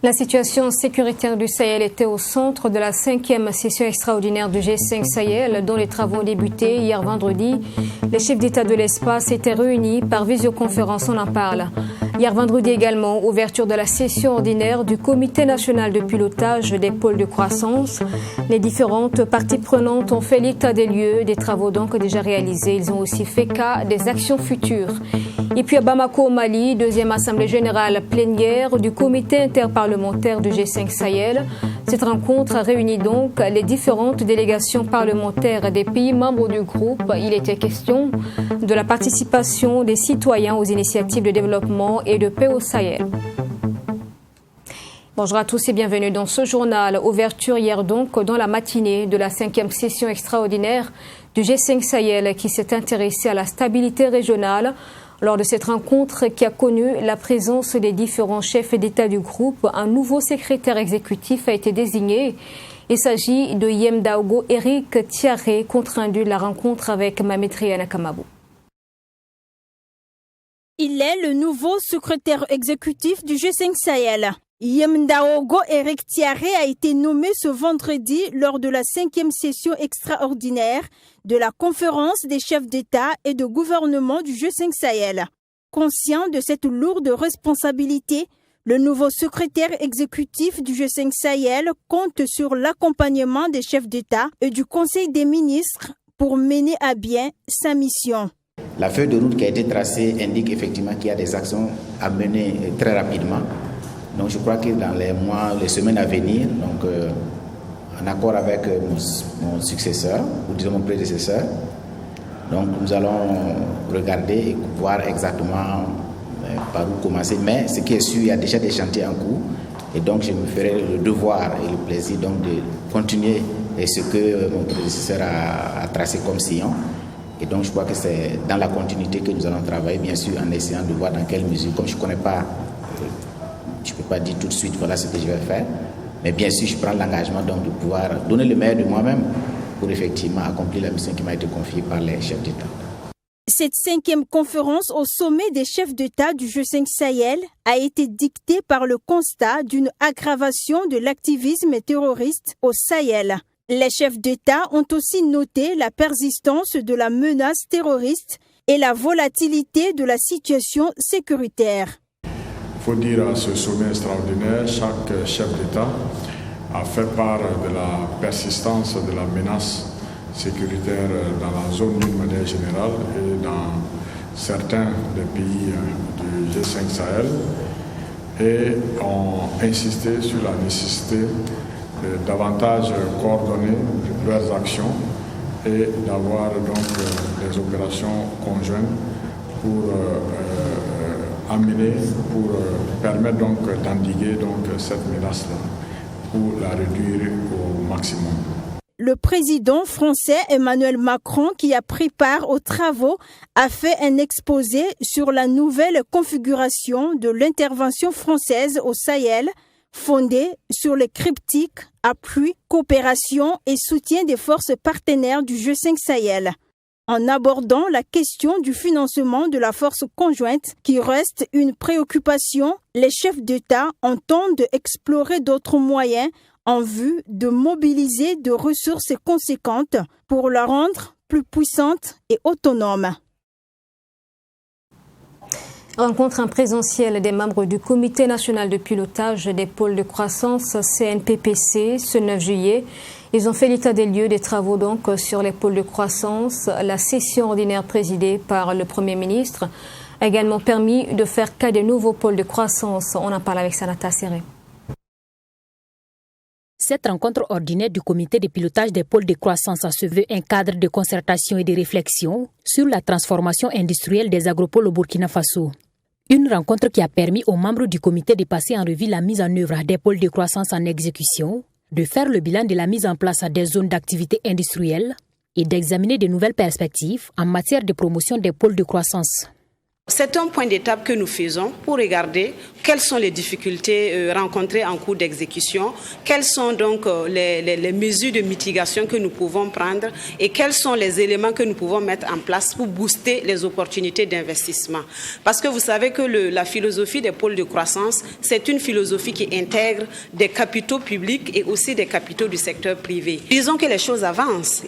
La situation sécuritaire du Sahel était au centre de la 5e session extraordinaire du G5 Sahel, dont les travaux ont débuté hier vendredi. Les chefs d'État de l'espace étaient réunis par visioconférence, on en parle. Hier vendredi également, ouverture de la session ordinaire du Comité national de pilotage des pôles de croissance. Les différentes parties prenantes ont fait l'état des lieux, des travaux donc déjà réalisés. Ils ont aussi fait cas des actions futures. Et puis à Bamako, au Mali, deuxième assemblée générale plénière du Comité interparlementaire du G5 Sahel. Cette rencontre réunit donc les différentes délégations parlementaires des pays membres du groupe. Il était question de la participation des citoyens aux initiatives de développement et de paix au Sahel. Bonjour à tous et bienvenue dans ce journal. Ouverture hier donc dans la matinée de la 5e session extraordinaire du G5 Sahel qui s'est intéressée à la stabilité régionale. Lors de cette rencontre qui a connu la présence des différents chefs d'État du groupe, un nouveau secrétaire exécutif a été désigné. Il s'agit de Yemdaogo Eric Thiaré, compte rendu de la rencontre avec Mamétriana Kamabou. Il est le nouveau secrétaire exécutif du G5 Sahel. Yemdaogo Eric Thiaré a été nommé ce vendredi lors de la 5e session extraordinaire de la conférence des chefs d'État et de gouvernement du G5 Sahel. Conscient de cette lourde responsabilité, le nouveau secrétaire exécutif du G5 Sahel compte sur l'accompagnement des chefs d'État et du Conseil des ministres pour mener à bien sa mission. La feuille de route qui a été tracée indique effectivement qu'il y a des actions à mener très rapidement. Donc je crois que dans les mois, les semaines à venir, donc en accord avec mon successeur, ou disons mon prédécesseur, donc nous allons regarder et voir exactement par où commencer. Mais ce qui est sûr, il y a déjà des chantiers en cours, et donc je me ferai le devoir et le plaisir donc de continuer ce que mon prédécesseur a tracé comme sillon. Et donc je crois que c'est dans la continuité que nous allons travailler, bien sûr en essayant de voir dans quelle mesure, comme je ne connais pas. Je ne peux pas dire tout de suite, voilà ce que je vais faire. Mais bien sûr, je prends l'engagement donc de pouvoir donner le meilleur de moi-même pour effectivement accomplir la mission qui m'a été confiée par les chefs d'État. Cette 5e conférence au sommet des chefs d'État du G5 Sahel a été dictée par le constat d'une aggravation de l'activisme terroriste au Sahel. Les chefs d'État ont aussi noté la persistance de la menace terroriste et la volatilité de la situation sécuritaire. Il faut dire à ce sommet extraordinaire, chaque chef d'État a fait part de la persistance de la menace sécuritaire dans la zone d'une manière générale et dans certains des pays du G5 Sahel et ont insisté sur la nécessité de davantage coordonner leurs actions et d'avoir donc des opérations conjointes pour permettre donc d'endiguer donc cette menace-là, pour la réduire au maximum. Le président français Emmanuel Macron, qui a pris part aux travaux, a fait un exposé sur la nouvelle configuration de l'intervention française au Sahel, fondée sur les cryptiques appui, coopération et soutien des forces partenaires du G5 Sahel. En abordant la question du financement de la force conjointe, qui reste une préoccupation, les chefs d'État entendent explorer d'autres moyens en vue de mobiliser de ressources conséquentes pour la rendre plus puissante et autonome. Rencontre en présentiel des membres du Comité national de pilotage des pôles de croissance CNPPC ce 9 juillet. Ils ont fait l'état des lieux des travaux donc sur les pôles de croissance. La session ordinaire présidée par le Premier ministre a également permis de faire cas des nouveaux pôles de croissance. On en parle avec Sanata Serré. Cette rencontre ordinaire du comité de pilotage des pôles de croissance se veut un cadre de concertation et de réflexion sur la transformation industrielle des agropoles au Burkina Faso. Une rencontre qui a permis aux membres du comité de passer en revue la mise en œuvre des pôles de croissance en exécution, de faire le bilan de la mise en place des zones d'activité industrielle, et d'examiner de nouvelles perspectives en matière de promotion des pôles de croissance. C'est un point d'étape que nous faisons pour regarder quelles sont les difficultés rencontrées en cours d'exécution, quelles sont donc les mesures de mitigation que nous pouvons prendre et quels sont les éléments que nous pouvons mettre en place pour booster les opportunités d'investissement. Parce que vous savez que la philosophie des pôles de croissance, c'est une philosophie qui intègre des capitaux publics et aussi des capitaux du secteur privé. Disons que les choses avancent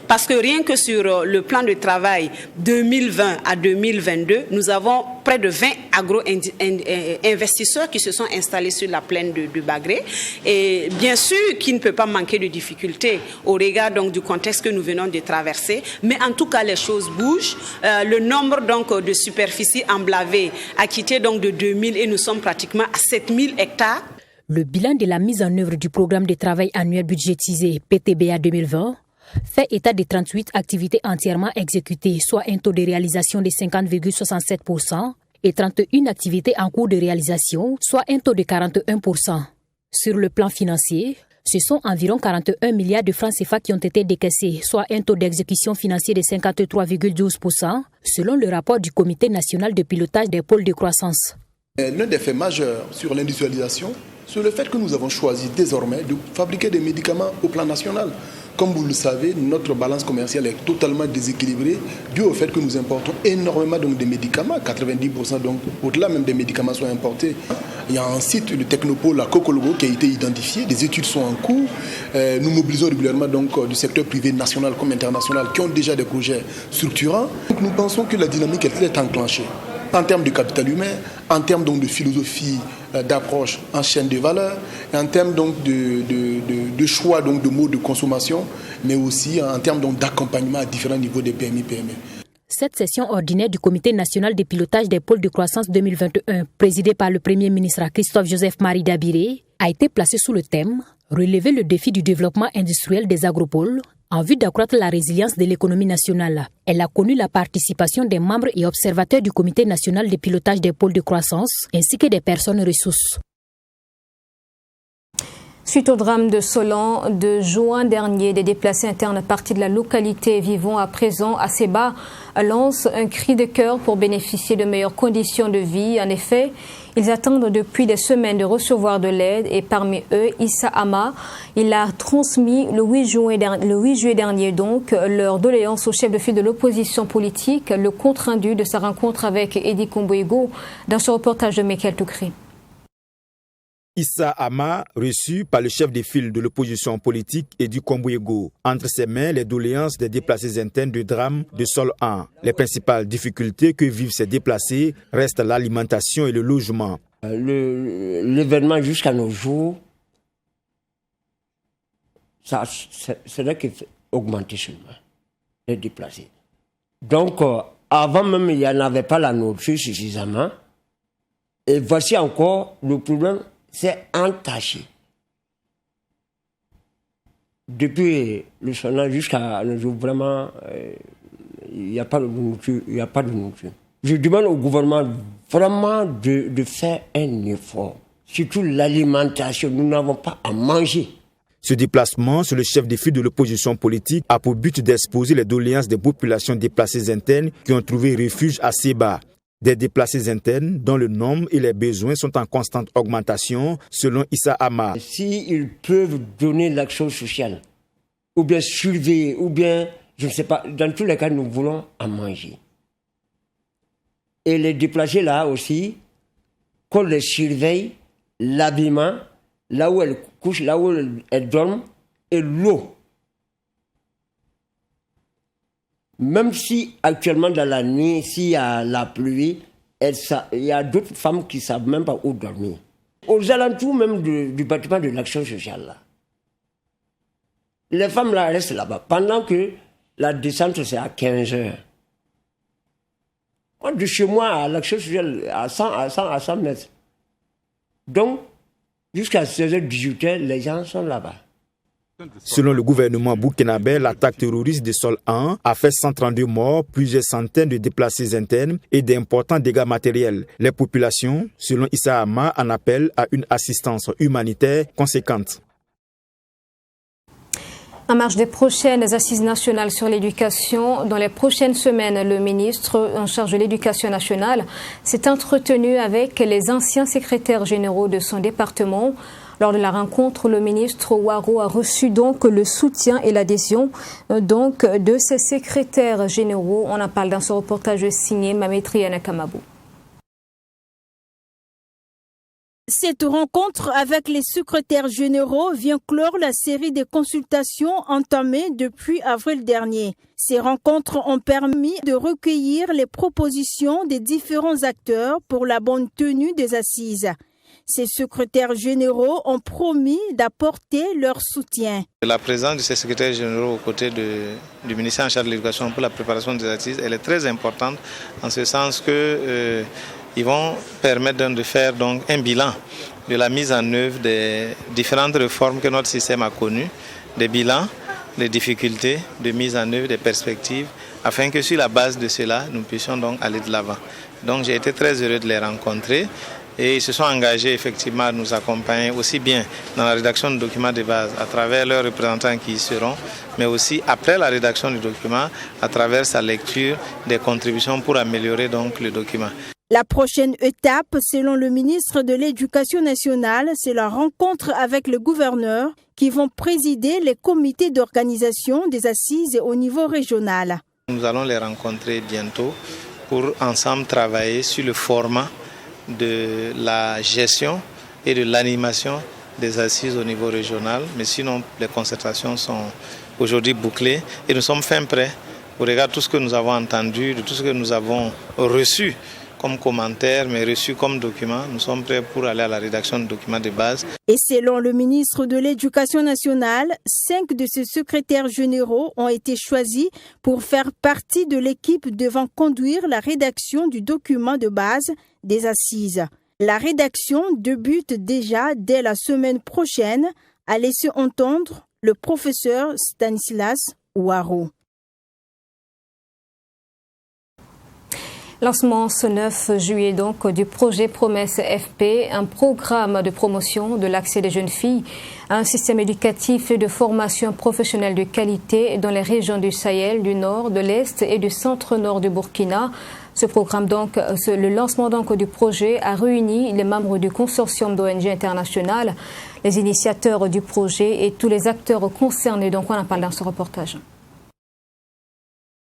parce que rien que sur le plan de travail 2020 à 2022, nous avons près de 20 agro-investisseurs qui se sont installés sur la plaine de Bagré. Et bien sûr qu'il ne peut pas manquer de difficultés au regard donc, du contexte que nous venons de traverser. Mais en tout cas, les choses bougent. Le nombre donc, de superficies emblavées a quitté donc, de 2000 et nous sommes pratiquement à 7000 hectares. Le bilan de la mise en œuvre du programme de travail annuel budgétisé PTBA 2020 fait état de 38 activités entièrement exécutées, soit un taux de réalisation de 50,67% et 31 activités en cours de réalisation, soit un taux de 41%. Sur le plan financier, ce sont environ 41 milliards de francs CFA qui ont été décaissés, soit un taux d'exécution financier de 53,12%, selon le rapport du Comité national de pilotage des pôles de croissance. L'un des faits majeurs sur l'industrialisation, c'est le fait que nous avons choisi désormais de fabriquer des médicaments au plan national. Comme vous le savez, notre balance commerciale est totalement déséquilibrée dû au fait que nous importons énormément donc, de médicaments. 90% donc au-delà même des médicaments sont importés. Il y a un site, le Technopole à Kokologo, qui a été identifié. Des études sont en cours. Nous mobilisons régulièrement donc, du secteur privé national comme international qui ont déjà des projets structurants. Donc, nous pensons que la dynamique est enclenchée. En termes de capital humain, en termes donc, de philosophie d'approche en chaîne de valeur, et en termes donc, de choix donc, de modes de consommation, mais aussi en termes donc, d'accompagnement à différents niveaux des PMI-PME. Cette session ordinaire du Comité national de pilotage des pôles de croissance 2021, présidée par le Premier ministre Christophe-Joseph Marie Dabiré, a été placée sous le thème « Relever le défi du développement industriel des agropoles » en vue d'accroître la résilience de l'économie nationale. Elle a connu la participation des membres et observateurs du Comité national de pilotage des pôles de croissance, ainsi que des personnes ressources. Suite au drame de Solan de juin dernier, des déplacés internes partis de la localité vivant à présent à Seba lancent un cri de cœur pour bénéficier de meilleures conditions de vie. En effet, ils attendent depuis des semaines de recevoir de l'aide et parmi eux, Issa Ama, il a transmis le 8 juillet dernier donc leur doléance au chef de file de l'opposition politique, le compte-rendu de sa rencontre avec Edi Komboego dans ce reportage de Michael Toukri. Issa Ama, reçu par le chef de file de l'opposition politique Edi Komboego. Entre ses mains, les doléances des déplacés internes du drame de Sol 1. Les principales difficultés que vivent ces déplacés restent l'alimentation et le logement. L'événement jusqu'à nos jours, c'est là qu'il fait augmenter seulement les déplacés. Donc, avant même, il n'y en avait pas la nourriture suffisamment. Et voici encore le problème. C'est entaché. Depuis le sonage jusqu'à nos jours, vraiment, il n'y a pas de nourriture. Je demande au gouvernement vraiment de faire un effort. Surtout l'alimentation, nous n'avons pas à manger. Ce déplacement sur le chef de file de l'opposition politique a pour but d'exposer les doléances des populations déplacées internes qui ont trouvé refuge à Seba. Des déplacés internes dont le nombre et les besoins sont en constante augmentation, selon Issa Ama. S'ils peuvent donner l'action sociale, ou bien surveiller, ou bien, je ne sais pas, dans tous les cas, nous voulons à manger. Et les déplacés là aussi, qu'on les surveille, l'habillement, là où elles couchent, là où elles dorment, et l'eau. Même si actuellement dans la nuit, s'il y a la pluie, il y a d'autres femmes qui ne savent même pas où dormir. Aux alentours même du bâtiment de l'action sociale, là. Les femmes là restent là-bas. Pendant que la descente c'est à 15 heures. Moi, de chez moi à l'action sociale, à 100 mètres. Donc, jusqu'à 16h, 18h, les gens sont là-bas. Selon le gouvernement burkinabé, l'attaque terroriste de Sol 1 a fait 132 morts, plusieurs centaines de déplacés internes et d'importants dégâts matériels. Les populations, selon Issa Ama, en appellent à une assistance humanitaire conséquente. En marge des prochaines assises nationales sur l'éducation, dans les prochaines semaines, le ministre en charge de l'éducation nationale s'est entretenu avec les anciens secrétaires généraux de son département. Lors de la rencontre, le ministre Ouareau a reçu donc le soutien et l'adhésion de ses secrétaires généraux. On en parle dans ce reportage signé Mamétriana Kamabou. Cette rencontre avec les secrétaires généraux vient clore la série de consultations entamées depuis avril dernier. Ces rencontres ont permis de recueillir les propositions des différents acteurs pour la bonne tenue des assises. Ces secrétaires généraux ont promis d'apporter leur soutien. La présence de ces secrétaires généraux aux côtés du ministère en charge de l'éducation pour la préparation des assises, elle est très importante en ce sens que ils vont permettre de faire donc un bilan de la mise en œuvre des différentes réformes que notre système a connues, des bilans, des difficultés de mise en œuvre, des perspectives, afin que sur la base de cela, nous puissions donc aller de l'avant. Donc j'ai été très heureux de les rencontrer et ils se sont engagés effectivement à nous accompagner aussi bien dans la rédaction de documents de base à travers leurs représentants qui y seront, mais aussi après la rédaction du document à travers sa lecture des contributions pour améliorer donc le document. La prochaine étape, selon le ministre de l'Éducation nationale, c'est la rencontre avec le gouverneur qui vont présider les comités d'organisation des assises au niveau régional. Nous allons les rencontrer bientôt pour ensemble travailler sur le format de la gestion et de l'animation des assises au niveau régional. Mais sinon, les concertations sont aujourd'hui bouclées et nous sommes fin prêts au regard de tout ce que nous avons entendu, de tout ce que nous avons reçu comme commentaires, mais reçus comme documents. Nous sommes prêts pour aller à la rédaction de documents de base. Et selon le ministre de l'Éducation nationale, 5 de ces secrétaires généraux ont été choisis pour faire partie de l'équipe devant conduire la rédaction du document de base des assises. La rédaction débute déjà dès la semaine prochaine, a laissé entendre le professeur Stanislas Ouareau. Lancement ce 9 juillet donc du projet Promesse FP, un programme de promotion de l'accès des jeunes filles à un système éducatif et de formation professionnelle de qualité dans les régions du Sahel, du Nord, de l'Est et du centre-nord du Burkina. Ce programme donc, le lancement donc du projet a réuni les membres du consortium d'ONG internationales, les initiateurs du projet et tous les acteurs concernés. Donc on en parle dans ce reportage.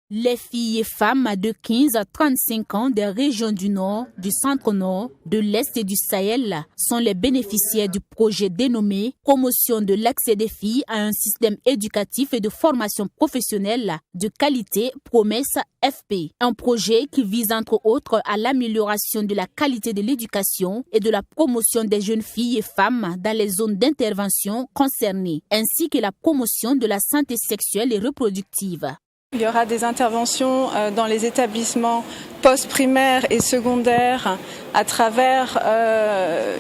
Les filles et femmes de 15 à 35 ans des régions du Nord, du Centre-Nord, de l'Est et du Sahel sont les bénéficiaires du projet dénommé « Promotion de l'accès des filles à un système éducatif et de formation professionnelle de qualité Promesse FP ». Un projet qui vise entre autres à l'amélioration de la qualité de l'éducation et de la promotion des jeunes filles et femmes dans les zones d'intervention concernées, ainsi que la promotion de la santé sexuelle et reproductive. Il y aura des interventions dans les établissements post-primaires et secondaires à travers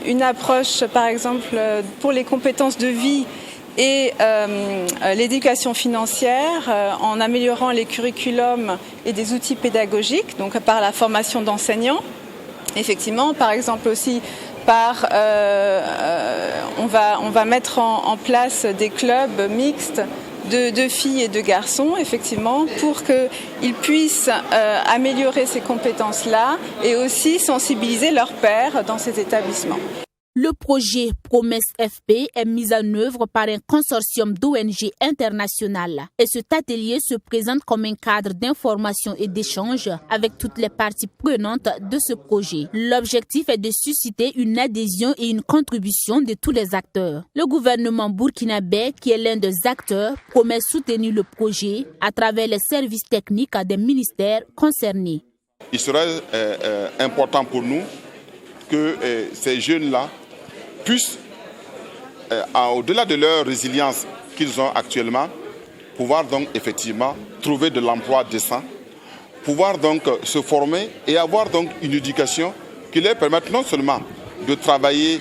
une approche, par exemple, pour les compétences de vie et l'éducation financière, en améliorant les curriculums et des outils pédagogiques, donc par la formation d'enseignants. Effectivement, par exemple aussi par, on va mettre en place des clubs mixtes de filles et de garçons, effectivement, pour qu'ils puissent améliorer ces compétences-là et aussi sensibiliser leurs pairs dans ces établissements. Le projet Promesse FP est mis en œuvre par un consortium d'ONG internationales et cet atelier se présente comme un cadre d'information et d'échange avec toutes les parties prenantes de ce projet. L'objectif est de susciter une adhésion et une contribution de tous les acteurs. Le gouvernement burkinabé, qui est l'un des acteurs, promet soutenir le projet à travers les services techniques des ministères concernés. Il serait important pour nous que ces jeunes-là puissent, au-delà de leur résilience qu'ils ont actuellement, pouvoir donc effectivement trouver de l'emploi décent, pouvoir donc se former et avoir donc une éducation qui leur permette non seulement de travailler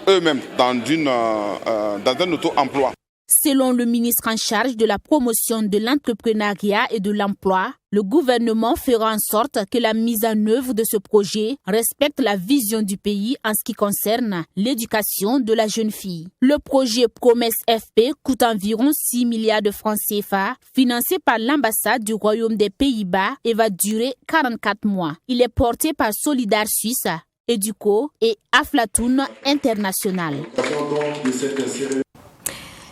eux-mêmes dans un auto-emploi, Selon le ministre en charge de la promotion de l'entrepreneuriat et de l'emploi, le gouvernement fera en sorte que la mise en œuvre de ce projet respecte la vision du pays en ce qui concerne l'éducation de la jeune fille. Le projet Promesse FP coûte environ 6 milliards de francs CFA, financé par l'ambassade du Royaume des Pays-Bas et va durer 44 mois. Il est porté par Solidar Suisse, Educo et Aflatoon International.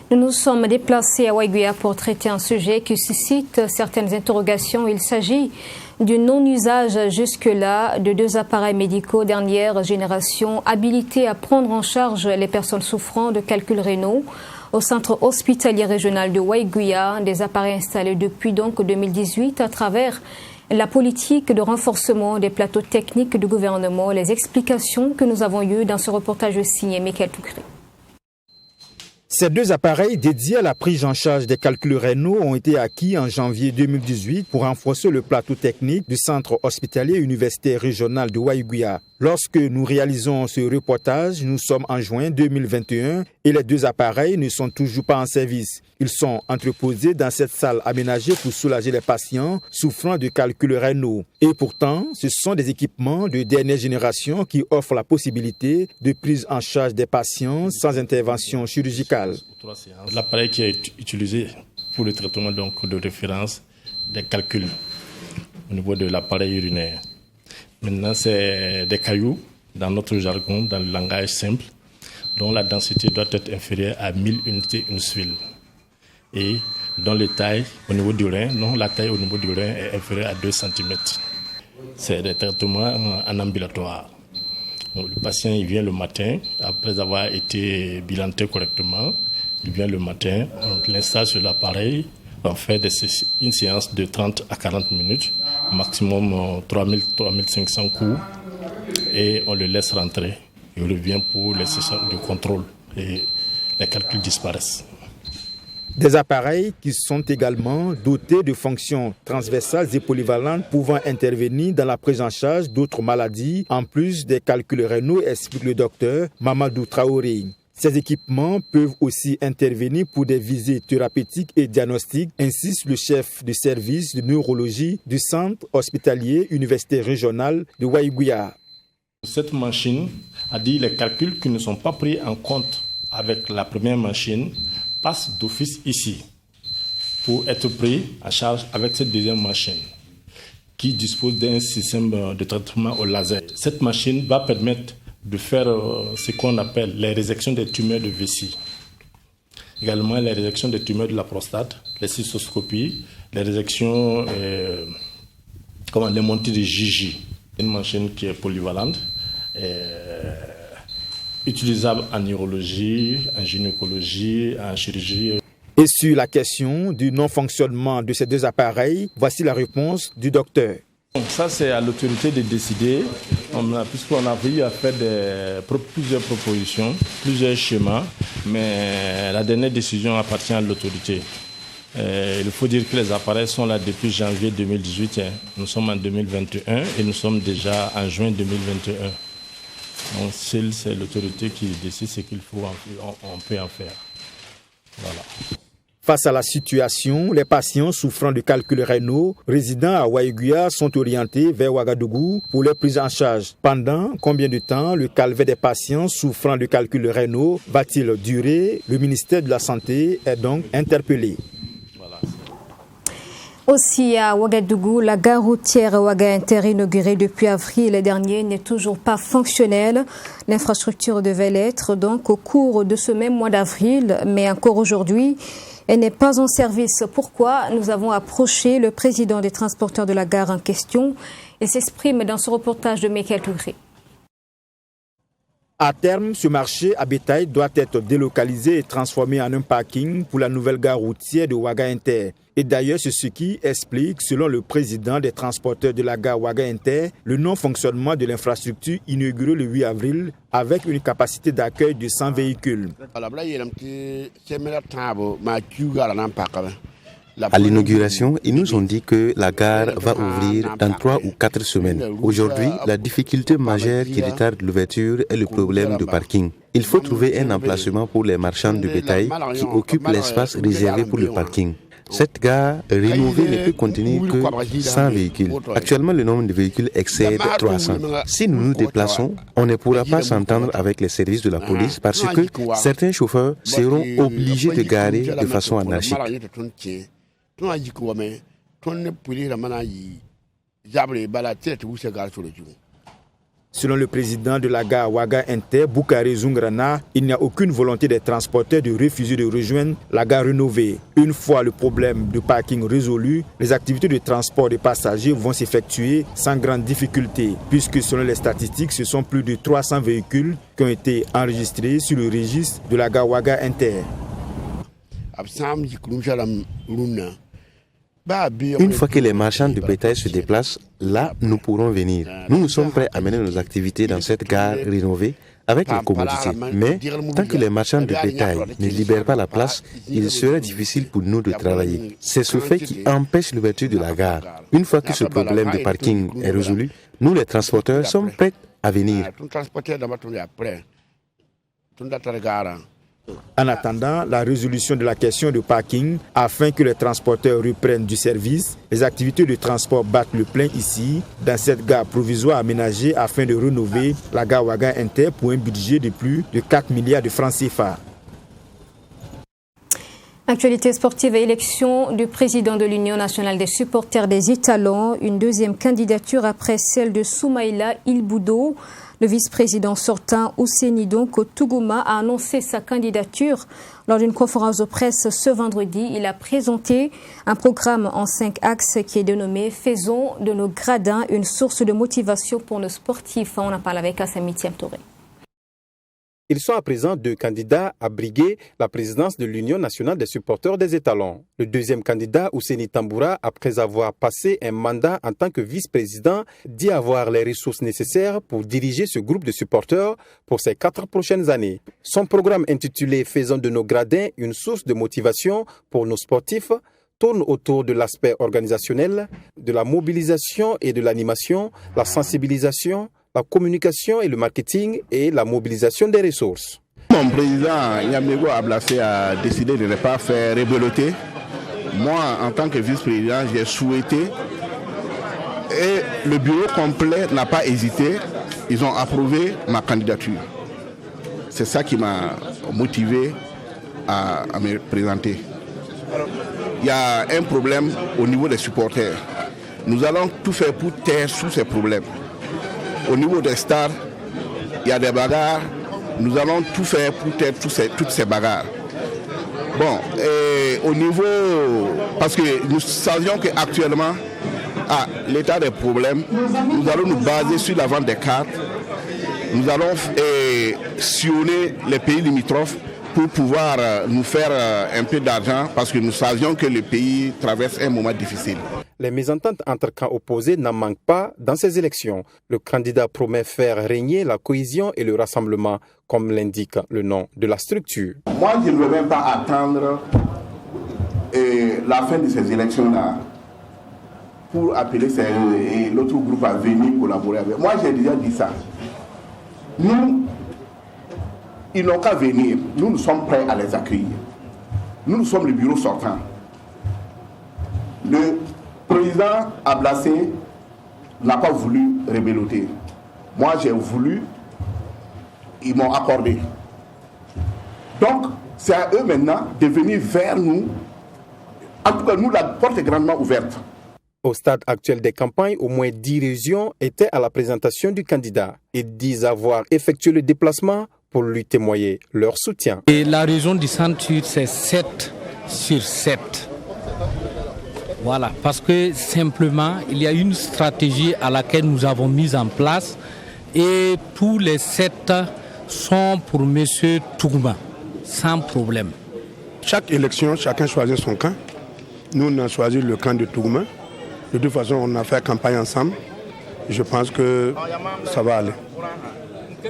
Nous nous sommes déplacés à Waiguia pour traiter un sujet qui suscite certaines interrogations. Il s'agit du non-usage jusque-là de 2 appareils médicaux dernière génération habilités à prendre en charge les personnes souffrant de calculs rénaux au centre hospitalier régional de Waiguia, des appareils installés depuis donc 2018 à travers la politique de renforcement des plateaux techniques du gouvernement. Les explications que nous avons eues dans ce reportage signé Michael Toukri. Ces 2 appareils dédiés à la prise en charge des calculs rénaux ont été acquis en janvier 2018 pour renforcer le plateau technique du centre hospitalier universitaire régional de Waiguia. Lorsque nous réalisons ce reportage, nous sommes en juin 2021 et les 2 appareils ne sont toujours pas en service. Ils sont entreposés dans cette salle aménagée pour soulager les patients souffrant de calculs rénaux. Et pourtant, ce sont des équipements de dernière génération qui offrent la possibilité de prise en charge des patients sans intervention chirurgicale. L'appareil qui est utilisé pour le traitement donc, de référence des calculs au niveau de l'appareil urinaire. Maintenant, c'est des cailloux, dans notre jargon, dans le langage simple, dont la densité doit être inférieure à 1000 unités une huile. Et dont la taille au niveau du rein est inférieure à 2 cm. C'est des traitements en ambulatoire. Donc, le patient il vient le matin, après avoir été bilanté correctement, il vient le matin, on l'installe sur l'appareil, on fait une séance de 30 à 40 minutes, maximum 3500 coups, et on le laisse rentrer. Il revient pour les sessions de contrôle et les calculs disparaissent. Des appareils qui sont également dotés de fonctions transversales et polyvalentes pouvant intervenir dans la prise en charge d'autres maladies, en plus des calculs rénaux, explique le docteur Mamadou Traoré. Ces équipements peuvent aussi intervenir pour des visées thérapeutiques et diagnostiques, insiste le chef de service de neurologie du centre hospitalier universitaire régional de Waiguia. Cette machine a dit les calculs qui ne sont pas pris en compte avec la première machine passe d'office ici pour être pris en charge avec cette deuxième machine qui dispose d'un système de traitement au laser. Cette machine va permettre de faire ce qu'on appelle les résections des tumeurs de vessie. Également les résections des tumeurs de la prostate, les cystoscopies, les résections, les montées de Gigi. Une machine qui est polyvalente, utilisable en neurologie, en gynécologie, en chirurgie. Et sur la question du non-fonctionnement de ces 2 appareils, voici la réponse du docteur. Ça, c'est à l'autorité de décider, puisqu'on a eu à faire plusieurs propositions, plusieurs schémas, mais la dernière décision appartient à l'autorité. Il faut dire que les appareils sont là depuis janvier 2018. Nous sommes en 2021 et nous sommes déjà en juin 2021. Donc, c'est l'autorité qui décide ce qu'il faut, on peut en faire. Voilà. Face à la situation, les patients souffrant de calculs rénaux résidant à Waiguia sont orientés vers Ouagadougou pour leur prise en charge. Pendant combien de temps le calvaire des patients souffrant de calculs rénaux va-t-il durer? Le ministère de la Santé est donc interpellé. Aussi à Ouagadougou, la gare routière Ouaga Inter inaugurée depuis avril dernier n'est toujours pas fonctionnelle. L'infrastructure devait l'être donc au cours de ce même mois d'avril, mais encore aujourd'hui, elle n'est pas en service. Pourquoi? Nous avons approché le président des transporteurs de la gare en question. Il s'exprime dans ce reportage de Michael Toukri. À terme, ce marché à bétail doit être délocalisé et transformé en un parking pour la nouvelle gare routière de Ouaga Inter. Et d'ailleurs, c'est ce qui explique, selon le président des transporteurs de la gare Ouaga Inter, le non-fonctionnement de l'infrastructure inaugurée le 8 avril avec une capacité d'accueil de 100 véhicules. À l'inauguration, ils nous ont dit que la gare va ouvrir dans 3 ou 4 semaines. Aujourd'hui, la difficulté majeure qui retarde l'ouverture est le problème de parking. Il faut trouver un emplacement pour les marchands de bétail qui occupent l'espace réservé pour le parking. Cette gare rénovée ne peut contenir que 100 véhicules. Actuellement, le nombre de véhicules excède 300. Si nous nous déplaçons, on ne pourra pas s'entendre avec les services de la police parce que certains chauffeurs seront obligés de garer de façon anarchique. Selon le président de la gare Ouaga Inter, Boukari Zungrana, il n'y a aucune volonté des transporteurs de refuser de rejoindre la gare rénovée. Une fois le problème de parking résolu, les activités de transport des passagers vont s'effectuer sans grande difficulté, puisque selon les statistiques, ce sont plus de 300 véhicules qui ont été enregistrés sur le registre de la gare Ouaga Inter. Une fois que les marchands de bétail se déplacent, là, nous pourrons venir. Nous sommes prêts à mener nos activités dans cette gare rénovée avec la commodité. Mais tant que les marchands de bétail ne libèrent pas la place, il sera difficile pour nous de travailler. C'est ce fait qui empêche l'ouverture de la gare. Une fois que ce problème de parking est résolu, nous les transporteurs sommes prêts à venir. En attendant la résolution de la question de parking, afin que les transporteurs reprennent du service, les activités de transport battent le plein ici, dans cette gare provisoire aménagée afin de rénover la gare Ouaga Inter pour un budget de plus de 4 milliards de francs CFA. Actualité sportive et élection du président de l'Union nationale des supporters des Étalons, une deuxième candidature après celle de Soumaïla Ilboudo. Le vice-président sortant Ouseni Donko Tougouma a annoncé sa candidature. Lors d'une conférence de presse ce vendredi, il a présenté un programme en 5 axes qui est dénommé « Faisons de nos gradins une source de motivation pour nos sportifs ». On en parle avec Assami Touré. Ils sont à présent 2 candidats à briguer la présidence de l'Union nationale des supporters des Étalons. Le deuxième candidat, Ouseni Tamboura, après avoir passé un mandat en tant que vice-président, dit avoir les ressources nécessaires pour diriger ce groupe de supporters pour ces 4 prochaines années. Son programme intitulé « Faisons de nos gradins une source de motivation pour nos sportifs » tourne autour de l'aspect organisationnel, de la mobilisation et de l'animation, la sensibilisation, la communication et le marketing et la mobilisation des ressources. Mon président Yamego Ablacé a décidé de ne pas faire rebeloter. Moi, en tant que vice-président, j'ai souhaité et le bureau complet n'a pas hésité. Ils ont approuvé ma candidature. C'est ça qui m'a motivé à me présenter. Il y a un problème au niveau des supporters. Nous allons tout faire pour taire tous ces problèmes. Au niveau des stars, il y a des bagarres. Nous allons tout faire pour taire toutes ces bagarres. Bon, et au niveau, parce que nous savions qu'actuellement, à l'état des problèmes, nous allons nous baser sur la vente des cartes. Nous allons sillonner les pays limitrophes pour pouvoir nous faire un peu d'argent parce que nous savions que le pays traverse un moment difficile. Les mésententes entre camps opposés n'en manquent pas dans ces élections. Le candidat promet faire régner la cohésion et le rassemblement, comme l'indique le nom de la structure. Moi, je ne veux même pas attendre la fin de ces élections-là pour appeler l'autre groupe à venir collaborer avec. Moi, j'ai déjà dit ça. Nous, ils n'ont qu'à venir. Nous sommes prêts à les accueillir. Nous sommes le bureau sortant. Le président Ablacé n'a pas voulu rebeloter. Moi, j'ai voulu, ils m'ont accordé. Donc, c'est à eux maintenant de venir vers nous. En tout cas, nous, la porte est grandement ouverte. Au stade actuel des campagnes, au moins 10 régions étaient à la présentation du candidat. Ils disent avoir effectué le déplacement pour lui témoigner leur soutien. Et la région du centre, c'est 7 sur 7. Voilà, parce que simplement, il y a une stratégie à laquelle nous avons mis en place et tous les 7 sont pour M. Tougouma, sans problème. Chaque élection, chacun choisit son camp. Nous, on a choisi le camp de Tougouma. De toute façon, on a fait campagne ensemble. Je pense que ça va aller.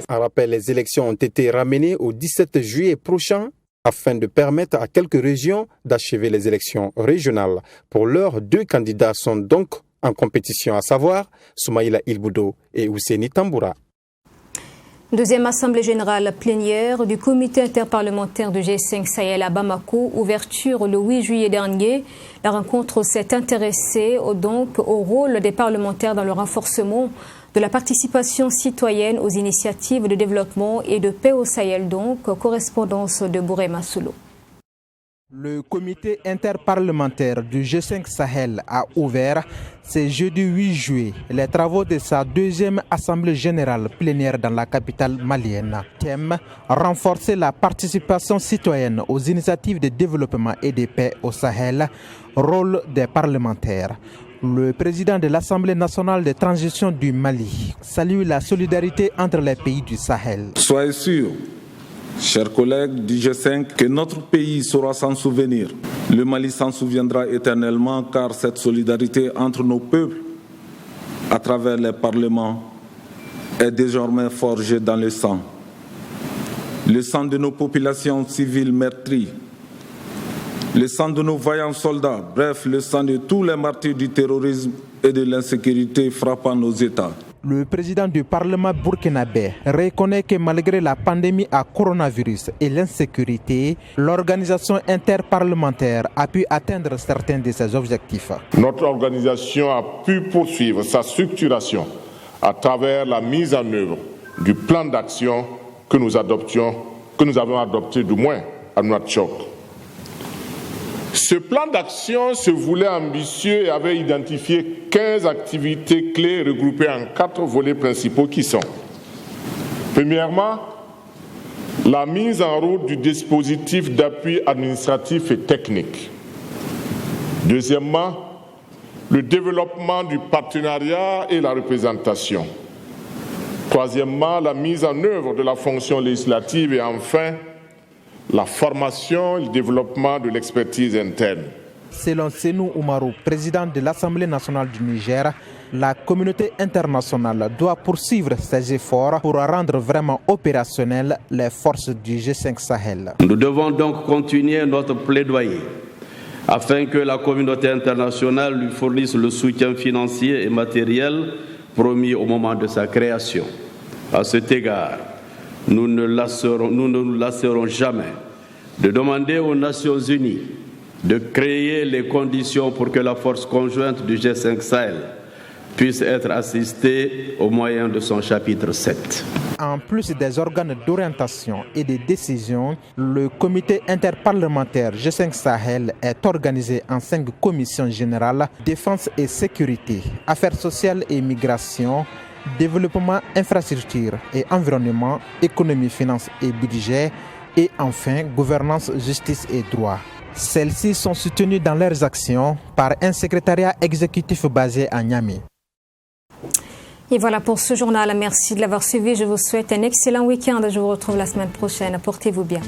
En rappel, les élections ont été ramenées au 17 juillet prochain afin de permettre à quelques régions d'achever les élections régionales. Pour l'heure, 2 candidats sont donc en compétition, à savoir Soumaïla Ilboudo et Ousseini Tamboura. Deuxième assemblée générale plénière du comité interparlementaire du G5 Sahel à Bamako, ouverture le 8 juillet dernier. La rencontre s'est intéressée donc au rôle des parlementaires dans le renforcement de la participation citoyenne aux initiatives de développement et de paix au Sahel, donc correspondance de Bourema Soulo. Le comité interparlementaire du G5 Sahel a ouvert ce jeudi 8 juillet les travaux de sa deuxième assemblée générale plénière dans la capitale malienne. Thème: renforcer la participation citoyenne aux initiatives de développement et de paix au Sahel, rôle des parlementaires. Le président de l'Assemblée nationale de transition du Mali salue la solidarité entre les pays du Sahel. Soyez sûrs, chers collègues du G5, que notre pays saura s'en souvenir. Le Mali s'en souviendra éternellement car cette solidarité entre nos peuples, à travers les parlements, est désormais forgée dans le sang. Le sang de nos populations civiles meurtries, le sang de nos vaillants soldats, bref, le sang de tous les martyrs du terrorisme et de l'insécurité frappant nos États. Le président du Parlement burkinabé reconnaît que malgré la pandémie à coronavirus et l'insécurité, l'organisation interparlementaire a pu atteindre certains de ses objectifs. Notre organisation a pu poursuivre sa structuration à travers la mise en œuvre du plan d'action que nous avons adopté du moins à Nouakchott. Ce plan d'action se voulait ambitieux et avait identifié 15 activités clés regroupées en 4 volets principaux qui sont: premièrement, la mise en route du dispositif d'appui administratif et technique. Deuxièmement, le développement du partenariat et la représentation. Troisièmement, la mise en œuvre de la fonction législative et enfin, la formation et le développement de l'expertise interne. Selon Senou Oumarou, président de l'Assemblée nationale du Niger, la communauté internationale doit poursuivre ses efforts pour rendre vraiment opérationnelles les forces du G5 Sahel. Nous devons donc continuer notre plaidoyer afin que la communauté internationale lui fournisse le soutien financier et matériel promis au moment de sa création. À cet égard, nous ne nous lasserons jamais de demander aux Nations Unies de créer les conditions pour que la force conjointe du G5 Sahel puisse être assistée au moyen de son chapitre 7. En plus des organes d'orientation et de décision, le comité interparlementaire G5 Sahel est organisé en 5 commissions générales: défense et sécurité, affaires sociales et migration, développement, infrastructure et environnement, économie, finances et budget, et enfin gouvernance, justice et droit. Celles-ci sont soutenues dans leurs actions par un secrétariat exécutif basé à Niamey. Et voilà pour ce journal. Merci de l'avoir suivi. Je vous souhaite un excellent week-end. Je vous retrouve la semaine prochaine. Portez-vous bien.